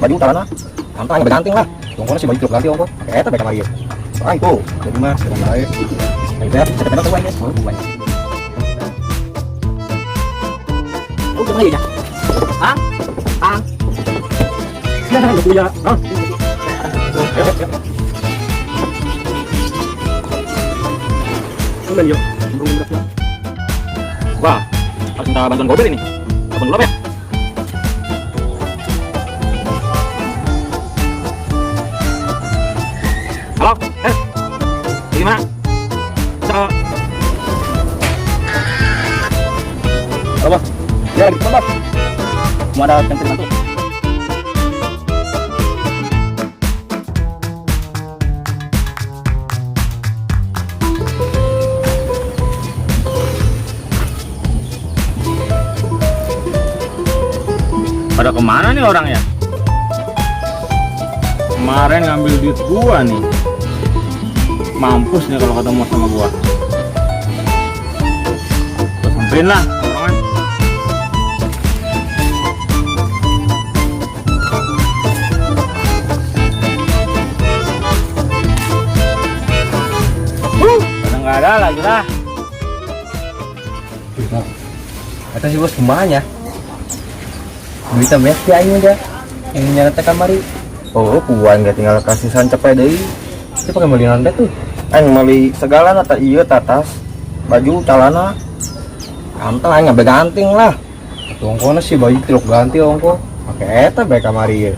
baju celana antara yang berganting lah tunggu sih baju truk ganti ongko eta bae kamari ah itu jadi mah sedang bae saya cepet tuh aja buat oh gimana ya ah betul ya udah yuk wah harus minta bantuan Gober ini telepon dulu apa ya. Halo, gimana? Halo, bos. Ya, lagi bos. Mau ada yang bantu. Pada kemana nih orangnya? Kemarin ngambil duit gua nih. Mampus nih kalau ketemu sama gua. Gua samperin lah orangan. Kadang nggak ada lagi lah. Kata si bos kemana? Duitnya mesti aing aja. Yang nyata kamari. Oh, puan nggak tinggal kasih sancep deui. Itu pakai beli nanda tuh. Aing meuli segala nata ieu tatas, baju, celana. Anteng aing ngabe ganting lah. Ongkona sih baju truk ganti ongko. Pakai eta bae kamari ye.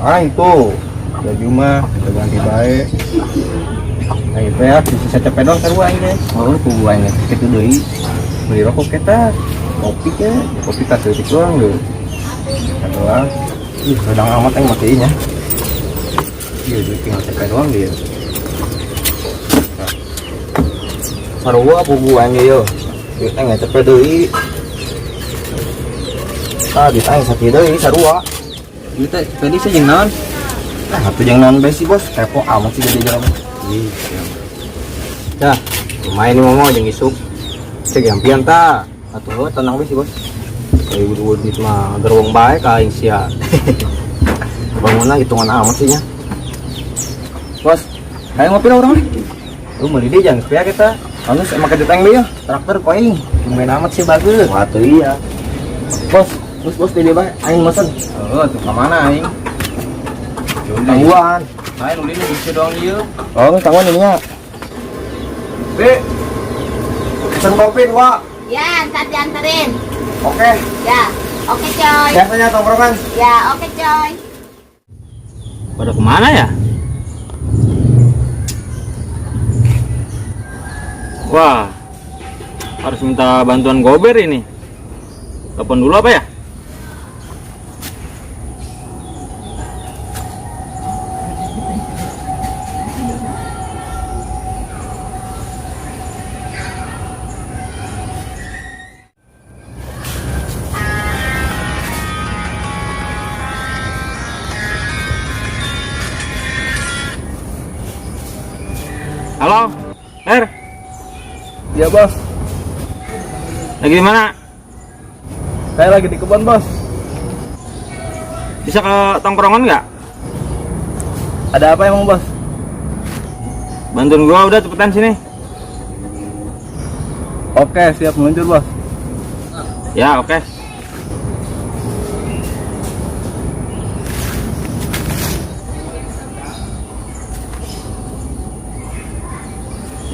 Ah itu. Baju mah udah ganti bae. Nah itu ya, bisa cepet dong sarua aing deh. Oh, puan nggak kitu deui. Beli rokok kita. Kopi ya, kopi kasih doang deh. Doang. Ih, sedang amat yang matiin ya. Iya, jadi tinggal cepet doang dia. Sarua apa buahnya yo? Kita nggak cepet deui. Tadi tanya sakit deui sarua. Kita tadi sih jeung naon? Nah, atuh jeung naon bae sih bos? Kepo amat sih gede jalan. Iya. Dah, lumayan nih mau jeung isuk. Segampian ta. Atuh tenang sih bos. Kayak buru-buru itu mah gerwong baik kain sia. Bangunan hitungan amat sih nya. Bos, kayak ngopi lah orang nih. Lu beli dia jangan supaya kita. Anu emang ke deteng dia, traktor koing. Lumayan amat sih bagus. Wah tuh iya. Bos di dia baik. Aing mesen. Oh, tuh kemana aing? Tangguan. Aing udah ini bisa doang dia. Oh, tangguan ininya. Be. Pesen kopi dua. Ya, ntar dianterin. Oke. Ya, oke coy. Biasanya tongkrongan. Ya, oke coy. Pada kemana ya? Wah, harus minta bantuan Gober ini. Telepon dulu apa ya? Halo, Iya bos. lagi di mana? Saya lagi di kebun bos. Bisa ke tongkrongan nggak? Ada apa emang bos? Bantuin gua udah cepetan sini. Oke, siap meluncur bos. Ya, oke.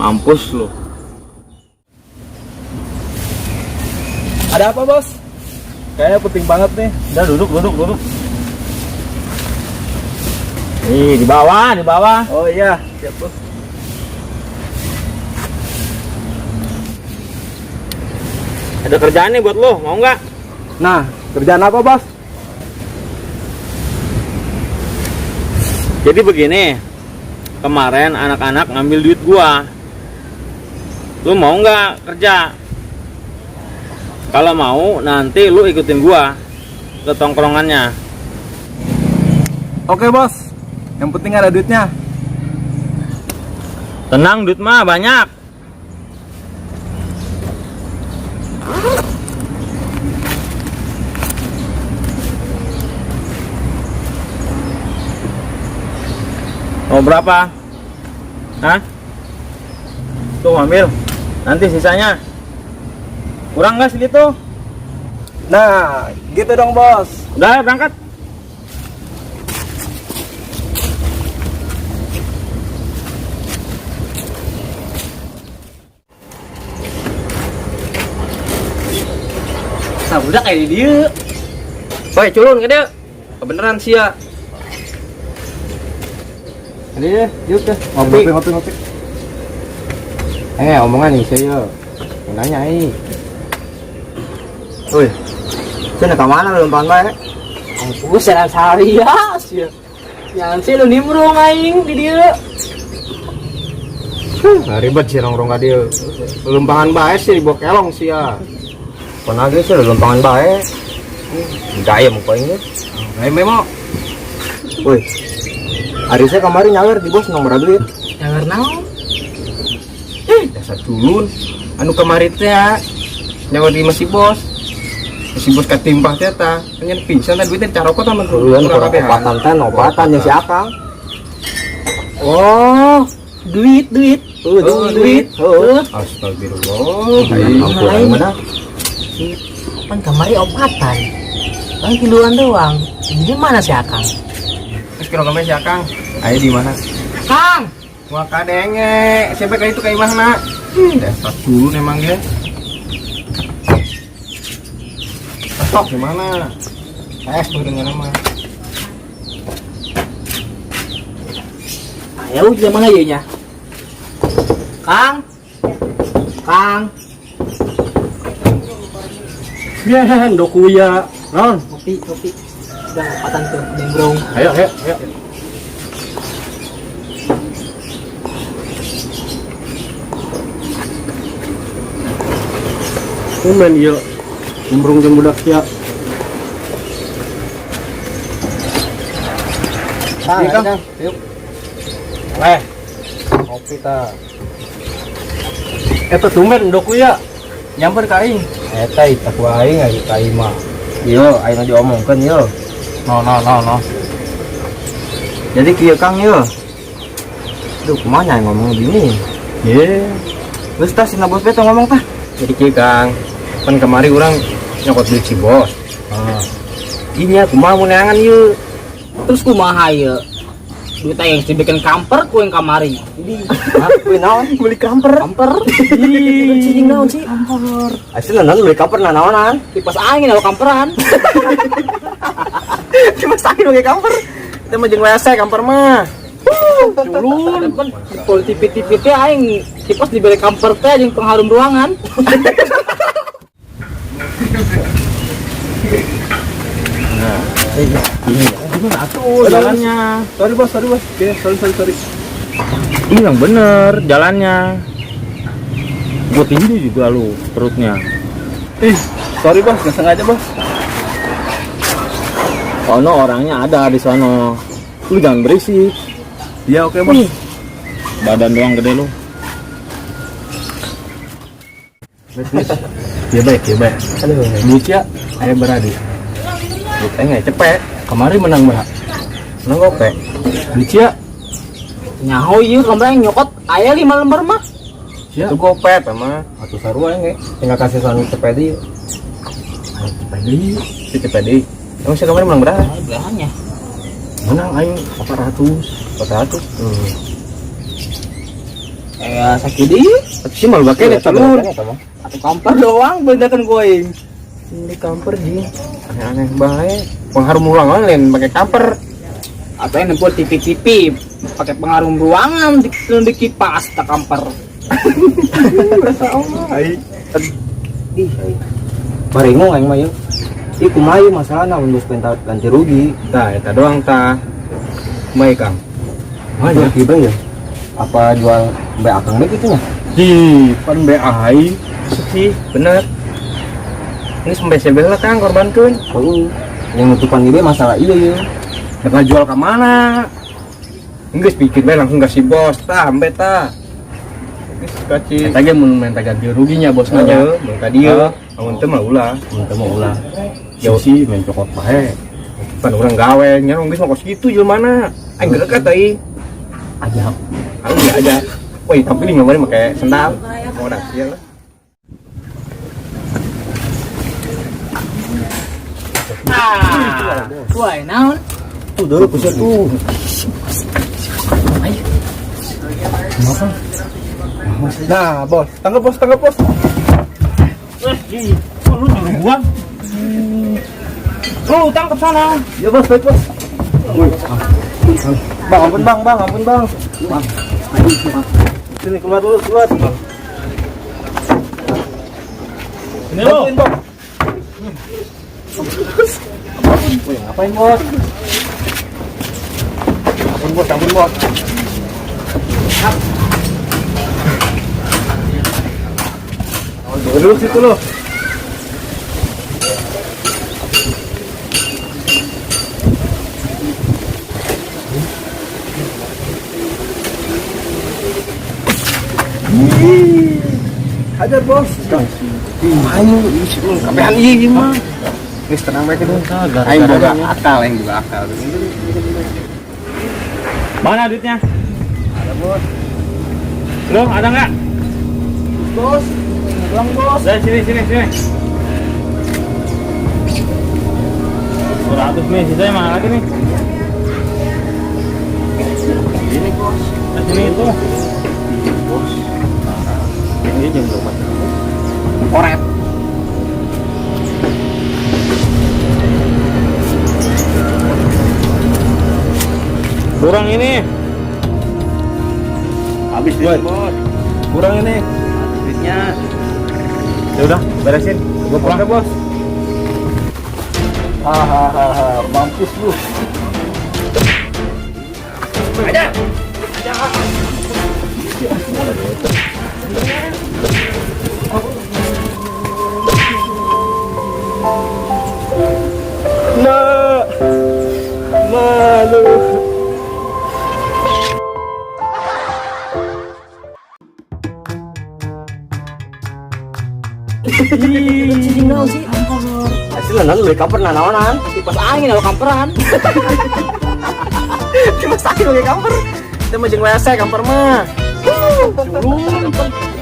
Mampus lu. Ada apa bos? Kayaknya penting banget nih. Udah duduk. Nih, di bawah. Oh iya, siap bos. Ada kerjaan nih buat lo, mau nggak? Nah, kerjaan apa bos? Jadi begini, kemarin anak-anak ngambil duit gua. Lu mau nggak kerja? Kalau mau, nanti lu ikutin gua ke tongkrongannya. Oke bos, yang penting ada duitnya. Tenang, duit mah banyak. Mau berapa? Hah? Tuh ambil. Nanti sisanya. Kurang nggak segitu? Nah, gitu dong bos. Udah berangkat. Nah, udah kayak di dia. Woi, culun ke dia. Kebeneran sih ya. Ini deh, yuk deh. Ngopi. Omongan nih saya. Nanya ini. Woi. Saya nak mana lu lompat bae? Aku serang sehari ya, sih. Yang sih lu nimbrung aing di dia. Nah, ribet sih rong-rong ka dia. Lumpangan bae sih dibawa kelong sih ya. Panage sih lumpangan bae. Gaya muka ini. Nah, memo. Woi. Hari saya kemarin nyawer di bos nomor duit. Nyawer naon? Dasar culun. Anu kemarin teh ya. Nyawer di masih bos. Si bos katimpah teh ta, pengen pingsan teh duitnya caroko teman tuh. Obatan teh obatan yang si Akang. Oh, duit. Duit. Heeh. Astagfirullah. Aing mana? Kan kamari obatan. Kan kiluan doang. Di mana sih Akang? Terus kira kami si Akang. Ayo di mana? Kang, Wah kadenge, siapa kayak itu kayak mana? Dasar culun emang dia. Stok gimana? Tuh dengan nama. ayo di mana ya nya? Kang. Ya, doku ya. Non. Kopi. Udah obatan tuh, nimbrung. Ayo. Kumen yuk. Nimbrung jeung budak ya. Kang. Yuk. Kopi ta. Eta tumben doku ya. Nyamper ka aing. Eta ita ku aing aya ka aing mah. Yo, aing diomongkeun yo. No. Jadi kieu Kang yo. Duh, kumaha nya ngomong gini? Ye. Geus tah sina bos beta ngomong tah. Jadi kieu Kang. Kan kemari orang nyokot duit si bos. Ini aku mau neangan yuk. Terus kumaha ieu? Duit yang dibikin kamper ku yang kamari. Hah? Beli naon? Beli kamper. Cing naon sih? Kamper. Asli naon beli kamper naonan? Kipas angin atau kamperan? Kipas angin beli kamper. Kita mah jeung WC kamper mah. Culun. Pol tipi-tipi teh aing kipas dibeli kamper teh jeung pengharum ruangan. Gimana atuh jalannya? Sorry bos. Oke, sorry. Ini yang bener jalannya. Gue tinggi juga lu perutnya. Sorry bos, nggak sengaja bos. Sono orangnya ada di sono. Lu jangan berisik. Iya oke bos. Badan doang gede lu. Ya baik. Duit ya, ayo beradi. Duit enggak cepet. Kemarin menang berapa? Menang gope. Duit ya, Nyaho ieu kamari nyokot aya 5 lembar mah. itu gope sama. Atuh sarua enggak. Tinggal kasih soal cepedi. Cepedi. Emang sih kemarin menang berapa? Beranya. Menang aing 400. Sakidi Sih malu bakal telur. atau kamper doang bedakan going. Ini kamper ji. Aneh-aneh bae. Pengharum ruangan lain pakai kamper. Atau yang nempel tipi-tipi pakai pengharum ruangan di kipas tak kamper. Rasa Allah. Barengo aing mah yeuh. Ih kumaha ieu masalahna mun geus pentas ganti rugi. Tah eta doang tah. Baik Kang. Mah ya kieu ya. Apa jual be akang be kitu nya? Pan be ai. Sih, bener. Ini spesial lah Kang korbankeun. Yang nutupan ieu masalah ieu yeuh. Kita jual ke mana? Geus pikir bae langsung kasih bos tah, ambe tah. Geus kaci. Eta ge mun minta ganti ruginya bosna nya. Mun ka dieu, mun teu mah ulah. Jauh sih main cokot bae. Pan urang gawe nya geus mah kos kitu jelmana. Aing greget teh. Aja. Kalau dia aja. Woi, tapi ini nggak boleh pakai sendal. Mau dah, iya lah. Wah, naon? Tuh dulu pusat tuh. Nah, bos, tangkap bos, tangkap bos. Lu nyuruh gua. Lu tangkap sana. Ya bos, baik bos. Bang, ampun bang, ampun bang. Sini keluar dulu, keluar. Ini lu. Bantuin, bang. Wih, ngapain bos? Ampun bos, ampun bos. Duduk situ lo. Hajar bos. Ayo, kapehan iya mah. Wis tenang bae dulu. Aing boga akal, Mana duitnya? Ada bos. Lu ada nggak? Bos. Pulang bos. Sini. 100 nih, sisanya mana lagi nih? Ini bos. Sini itu. Bos. Ini jam berapa? Oret. Kurang ini. Habis duit bos. Kurang ini. Duitnya. Ya udah, beresin. Gua pulang. Oke bos. Hahaha, mampus lu. Aja. Nah, malu. Hasilnya nanti beli kamper naonan. Kipas angin kalau kamperan. Kipas angin beli kamper. Kita mah jeung lese kamper mah. Turun.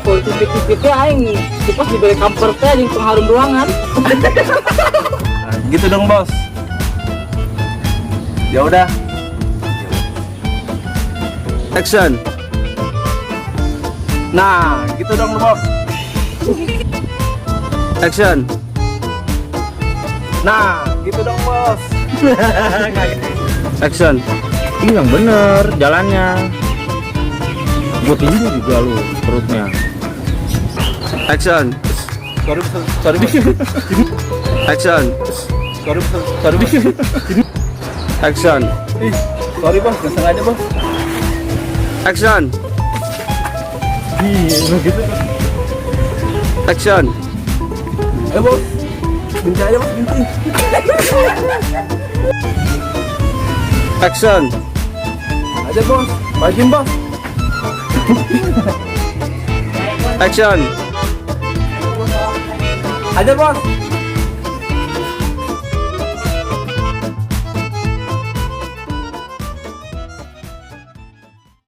Kalau tipik-tipiknya aing kipas dibeli kamper teh jeung pengharum ruangan. Nah, gitu dong bos. Ya udah. Action. Nah, gitu dong bos. Action. Nah, gitu dong bos. Action. Ini yang bener jalannya. Gua tinggi juga lu perutnya. Action. Sorry. Action. Sorry. Action. Sorry bos, nggak sengaja bos. Action. Gitu. Action. Bos. Binti aja bos, binti. Action. Aja bos, bagiin bos. Action. Aja bos.